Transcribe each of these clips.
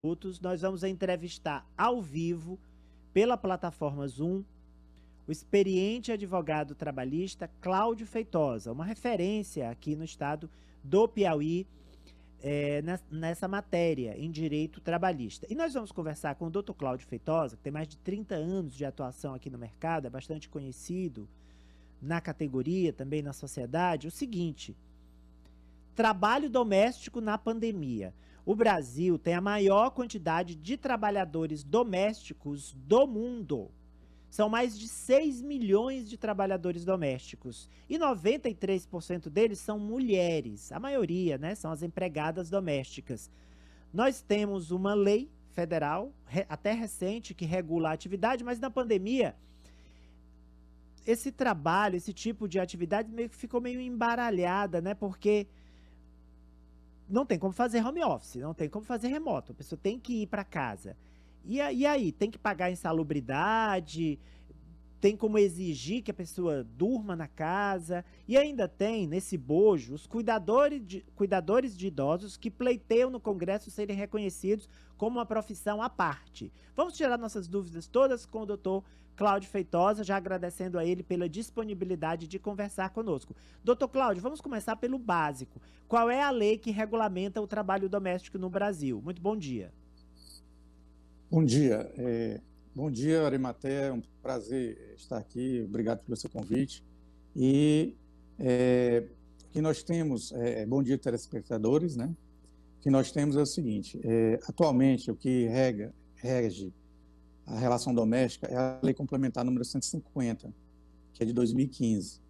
minutos, nós vamos entrevistar ao vivo, pela plataforma Zoom, o experiente advogado trabalhista Cláudio Feitosa, uma referência aqui no estado do Piauí, nessa matéria em direito trabalhista. E nós vamos conversar com o Dr. Cláudio Feitosa, que tem mais de 30 anos de atuação aqui no mercado, é bastante conhecido na categoria, também na sociedade, o seguinte: trabalho doméstico na pandemia. O Brasil tem a maior quantidade de trabalhadores domésticos do mundo. São mais de 6 milhões de trabalhadores domésticos. E 93% deles são mulheres. A maioria, né, são as empregadas domésticas. Nós temos uma lei federal, até recente, que regula a atividade, mas na pandemia, esse trabalho, esse tipo de atividade ficou meio embaralhada, né? Porque não tem como fazer home office, não tem como fazer remoto. A pessoa tem que ir para casa. E aí, tem que pagar insalubridade, tem como exigir que a pessoa durma na casa, e ainda tem, nesse bojo, os cuidadores de idosos que pleiteiam no Congresso serem reconhecidos como uma profissão à parte. Vamos tirar nossas dúvidas todas com o doutor Cláudio Feitosa, já agradecendo a ele pela disponibilidade de conversar conosco. Doutor Cláudio, vamos começar pelo básico. Qual é a lei que regulamenta o trabalho doméstico no Brasil? Muito bom dia. Bom dia. Bom dia, Arimaté. É um prazer estar aqui. Obrigado pelo seu convite. E o que nós temos, bom dia, telespectadores, né? O que nós temos é o seguinte: atualmente, o que rege a relação doméstica é a Lei Complementar número 150, que é de 2015.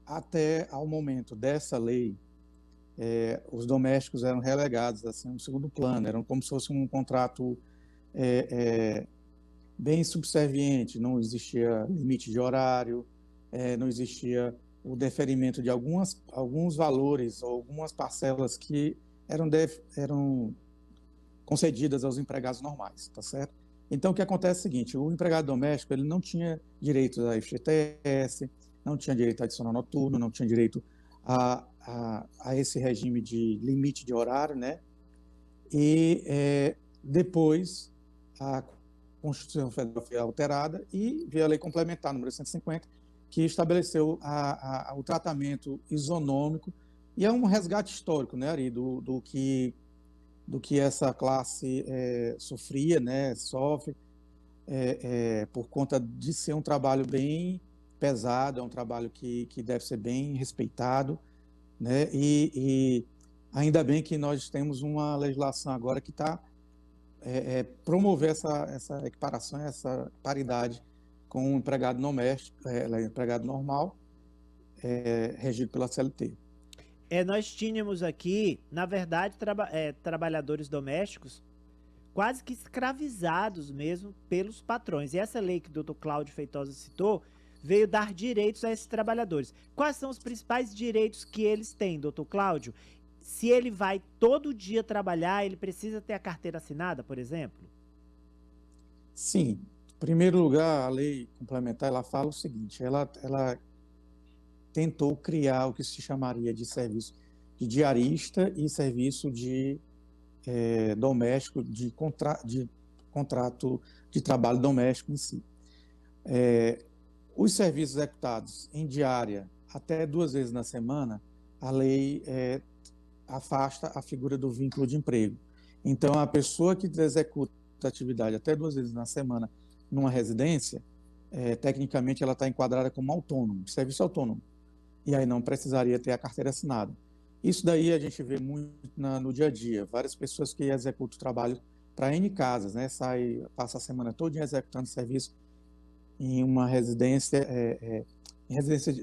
Até ao momento dessa lei, os domésticos eram relegados assim, um segundo plano, eram como se fosse um contrato bem subserviente, não existia limite de horário, não existia o deferimento de alguns valores ou algumas parcelas que eram concedidas aos empregados normais, tá certo? Então, o que acontece é o seguinte: o empregado doméstico ele não tinha direito a FGTS, não tinha direito a adicional noturno, não tinha direito a esse regime de limite de horário, né? E depois a Constituição Federal foi alterada e veio a Lei Complementar número 150, que estabeleceu o tratamento isonômico, e é um resgate histórico, né, Ari, do que essa classe sofria, né, sofre, por conta de ser um trabalho bem pesado, é um trabalho que deve ser bem respeitado, né, e ainda bem que nós temos uma legislação agora que está promover essa equiparação, essa paridade com o empregado doméstico, empregado normal, regido pela CLT. Nós tínhamos aqui, na verdade, trabalhadores domésticos quase que escravizados mesmo pelos patrões. E essa lei que o doutor Cláudio Feitosa citou veio dar direitos a esses trabalhadores. Quais são os principais direitos que eles têm, doutor Cláudio? Se ele vai todo dia trabalhar, ele precisa ter a carteira assinada, por exemplo? Sim. Em primeiro lugar, a lei complementar ela fala o seguinte: ela tentou criar o que se chamaria de serviço de diarista e serviço de doméstico, de contrato de trabalho doméstico em si. Os serviços executados em diária até 2 vezes na semana, a lei afasta a figura do vínculo de emprego. Então, a pessoa que executa a atividade até 2 vezes na semana numa residência, tecnicamente ela está enquadrada como autônomo, serviço autônomo, e aí não precisaria ter a carteira assinada. Isso daí a gente vê muito no dia a dia, várias pessoas que executam o trabalho para N casas, né? Passa a semana toda executando serviço em uma residência,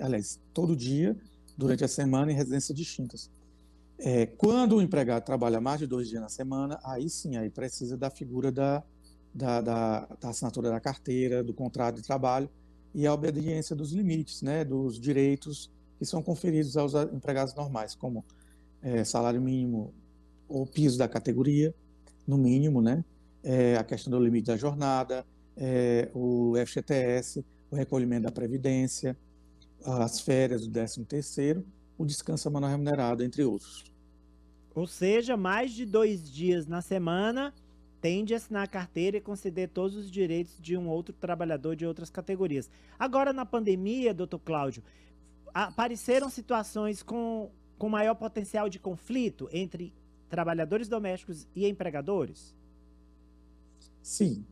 aliás, todo dia, durante a semana, em residências distintas. Quando o empregado trabalha mais de 2 dias na semana, aí sim, aí precisa da figura da assinatura da carteira, do contrato de trabalho e a obediência dos limites, né, dos direitos que são conferidos aos empregados normais, como salário mínimo ou piso da categoria, no mínimo, né, a questão do limite da jornada, o FGTS, o recolhimento da Previdência, as férias do 13º, o descanso semanal remunerado, entre outros. Ou seja, mais de 2 dias na semana tem de assinar a carteira e conceder todos os direitos de um outro trabalhador de outras categorias. Agora, na pandemia, doutor Cláudio, apareceram situações com maior potencial de conflito entre trabalhadores domésticos e empregadores? Sim,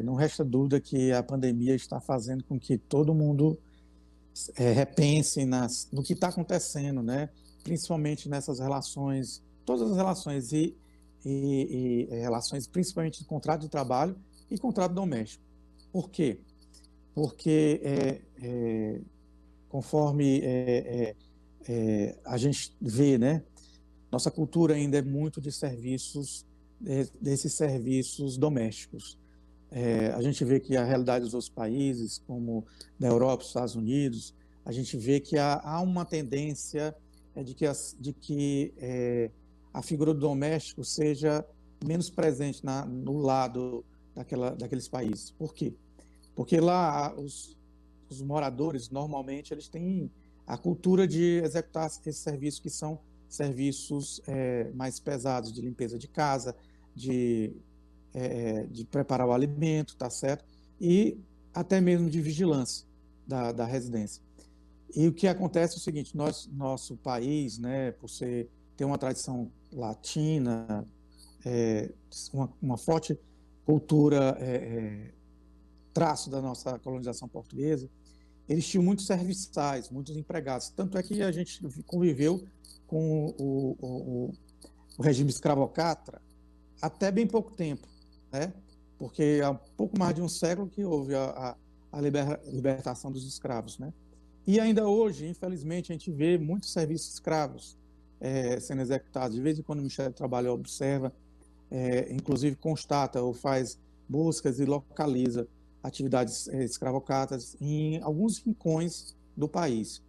não resta dúvida que a pandemia está fazendo com que todo mundo repense no que está acontecendo, né? Principalmente nessas relações, todas as relações relações principalmente de contrato de trabalho e contrato doméstico. Por quê? Porque conforme a gente vê, né? Nossa cultura ainda é muito de serviços, desses serviços domésticos. A gente vê que a realidade dos outros países, como da Europa, dos Estados Unidos, a gente vê que há uma tendência de que a figura do doméstico seja menos presente no lado daqueles países. Por quê? Porque lá os moradores, normalmente, eles têm a cultura de executar esses serviços que são serviços mais pesados, de limpeza de casa, de preparar o alimento, tá certo? E até mesmo de vigilância da residência. E o que acontece é o seguinte: nosso país, né, ter uma tradição latina, uma forte cultura, traço da nossa colonização portuguesa, eles tinham muitos serviçais, muitos empregados. Tanto é que a gente conviveu com o regime escravocrata até bem pouco tempo, né? Porque há pouco mais de um século que houve a libertação dos escravos, né? E ainda hoje, infelizmente, a gente vê muitos serviços escravos sendo executados. De vez em quando o Ministério do Trabalho observa, inclusive constata ou faz buscas e localiza atividades escravocratas em alguns rincões do país.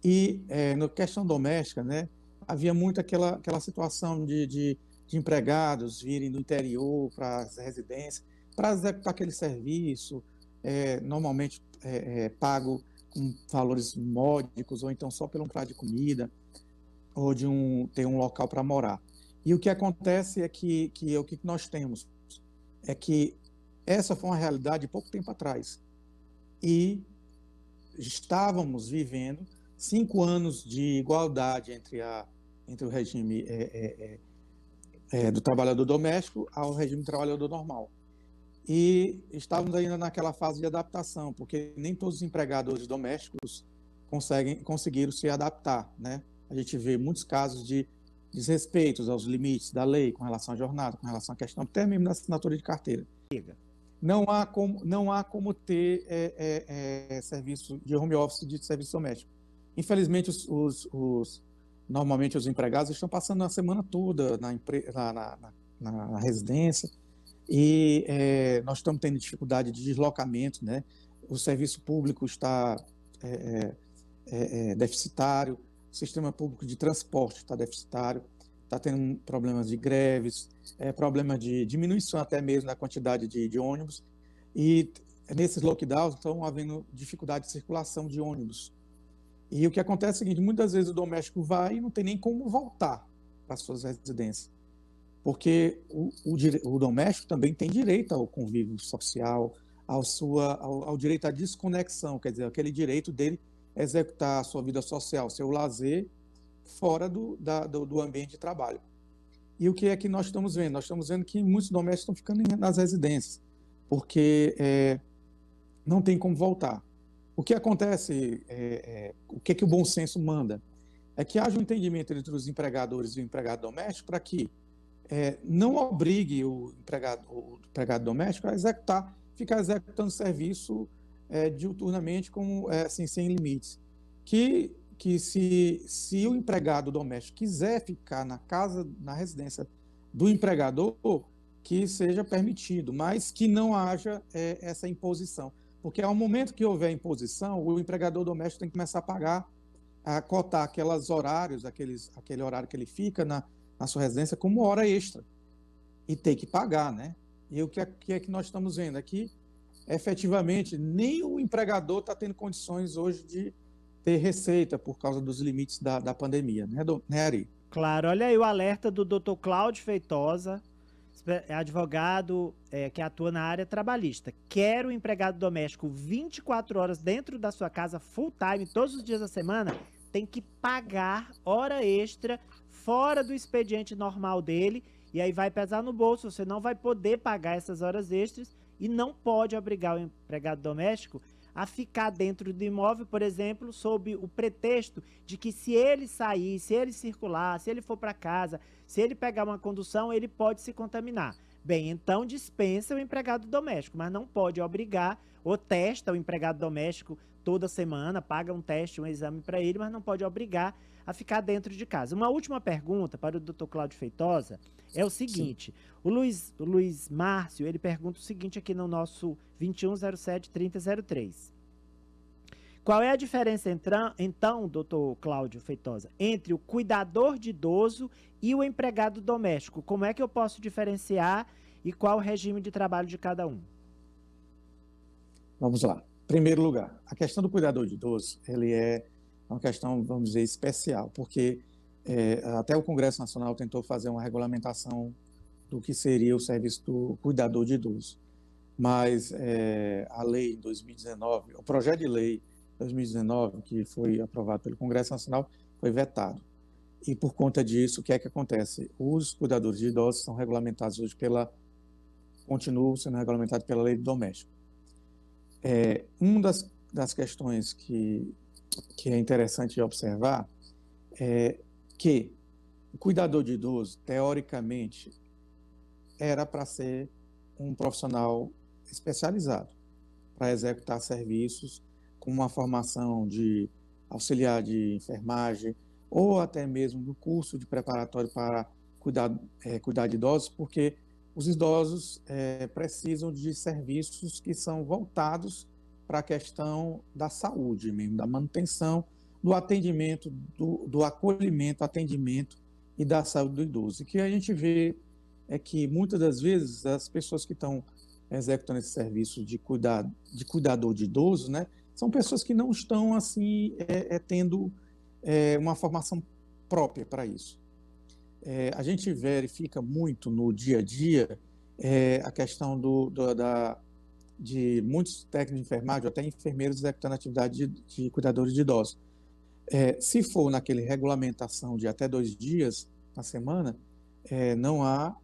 E na questão doméstica, né, havia muito aquela situação de empregados virem do interior para as residências para executar aquele serviço, normalmente pago com valores módicos, ou então só pelo um prato de comida, ou de ter um local para morar. E o que acontece é que o que nós temos é que essa foi uma realidade de pouco tempo atrás. E estávamos vivendo 5 anos de igualdade entre o regime do trabalhador doméstico ao regime do trabalhador normal. E estávamos ainda naquela fase de adaptação, porque nem todos os empregadores domésticos conseguiram se adaptar, né? A gente vê muitos casos de desrespeitos aos limites da lei com relação à jornada, com relação à questão até mesmo da assinatura de carteira. Não há como ter serviço de home office de serviço doméstico. Infelizmente, normalmente os empregados estão passando a semana toda na residência, e nós estamos tendo dificuldade de deslocamento, né? O serviço público está deficitário, o sistema público de transporte está deficitário, está tendo problemas de greves, problema de diminuição até mesmo da quantidade de ônibus, e nesses lockdowns estão havendo dificuldade de circulação de ônibus. E o que acontece é o seguinte: muitas vezes o doméstico vai e não tem nem como voltar para as suas residências, porque o doméstico também tem direito ao convívio social, ao direito à desconexão, quer dizer, aquele direito dele executar a sua vida social, seu lazer, fora do ambiente de trabalho. E o que é que nós estamos vendo? Nós estamos vendo que muitos domésticos estão ficando nas residências, porque não tem como voltar. O que acontece, o que o bom senso manda? É que haja um entendimento entre os empregadores e o empregado doméstico para que não obrigue o empregado doméstico a ficar executando serviço diuturnamente, assim, sem limites. Que se o empregado doméstico quiser ficar na residência do empregador, que seja permitido, mas que não haja essa imposição. Porque ao momento que houver imposição, o empregador doméstico tem que começar a cotar aqueles horários, aquele horário que ele fica na sua residência como hora extra, e ter que pagar, né? E o que é que nós estamos vendo aqui? Efetivamente, nem o empregador está tendo condições hoje de ter receita por causa dos limites da pandemia, né, Ari? Claro, olha aí o alerta do Dr. Cláudio Feitosa, advogado que atua na área trabalhista. Quer o empregado doméstico 24 horas dentro da sua casa, full time, todos os dias da semana, tem que pagar hora extra fora do expediente normal dele, e aí vai pesar no bolso, você não vai poder pagar essas horas extras e não pode obrigar o empregado doméstico a ficar dentro do imóvel, por exemplo, sob o pretexto de que se ele sair, se ele circular, se ele for para casa, se ele pegar uma condução, ele pode se contaminar. Bem, então dispensa o empregado doméstico, mas não pode obrigar ou testa o empregado doméstico toda semana, paga um teste, um exame para ele, mas não pode obrigar a ficar dentro de casa. Uma última pergunta para o Dr. Cláudio Feitosa é o Sim. seguinte: o Luiz Márcio, ele pergunta o seguinte aqui no nosso 2107-3003. Qual é a diferença, então, doutor Cláudio Feitosa, entre o cuidador de idoso e o empregado doméstico? Como é que eu posso diferenciar e qual o regime de trabalho de cada um? Vamos lá. Em primeiro lugar, a questão do cuidador de idoso, ele é uma questão, vamos dizer, especial, porque até o Congresso Nacional tentou fazer uma regulamentação do que seria o serviço do cuidador de idoso. Mas a lei em 2019, o projeto de lei 2019, que foi aprovado pelo Congresso Nacional, foi vetado. E por conta disso, o que é que acontece? Os cuidadores de idosos são regulamentados hoje continuam sendo regulamentados pela lei do doméstico. Uma das questões que é interessante observar é que o cuidador de idoso, teoricamente, era para ser um profissional especializado, para executar serviços com uma formação de auxiliar de enfermagem ou até mesmo no curso de preparatório para cuidar de idosos, porque os idosos precisam de serviços que são voltados para a questão da saúde mesmo, da manutenção, do atendimento, do acolhimento, atendimento e da saúde do idoso. E que a gente vê é que muitas das vezes as pessoas que estão executando esse serviço de cuidador de idoso, né, são pessoas que não estão assim tendo uma formação própria para isso. A gente verifica muito no dia a dia a questão de muitos técnicos de enfermagem, ou até enfermeiros executando atividade de cuidadores de idosos. Se for naquele regulamentação de até 2 dias na semana, não há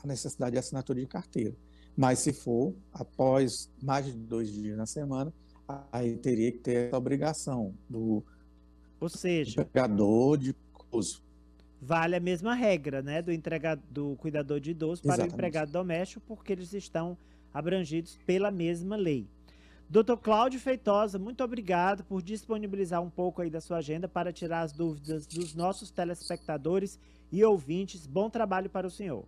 a necessidade de assinatura de carteira. Mas se for após mais de 2 dias na semana, aí teria que ter essa obrigação do Ou seja, empregador de idoso. vale a mesma regra, né, do cuidador de idoso para o Exatamente. empregado doméstico, porque eles estão abrangidos pela mesma lei. Doutor Cláudio Feitosa, muito obrigado por disponibilizar um pouco aí da sua agenda para tirar as dúvidas dos nossos telespectadores e ouvintes. Bom trabalho para o senhor.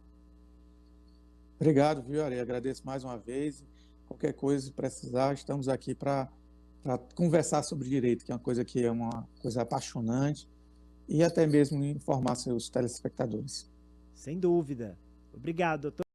Obrigado, viu, Ari? Agradeço mais uma vez. Qualquer coisa, se precisar, estamos aqui para conversar sobre direito, que é uma coisa que é uma coisa apaixonante, e até mesmo informar seus telespectadores. Sem dúvida. Obrigado, doutor.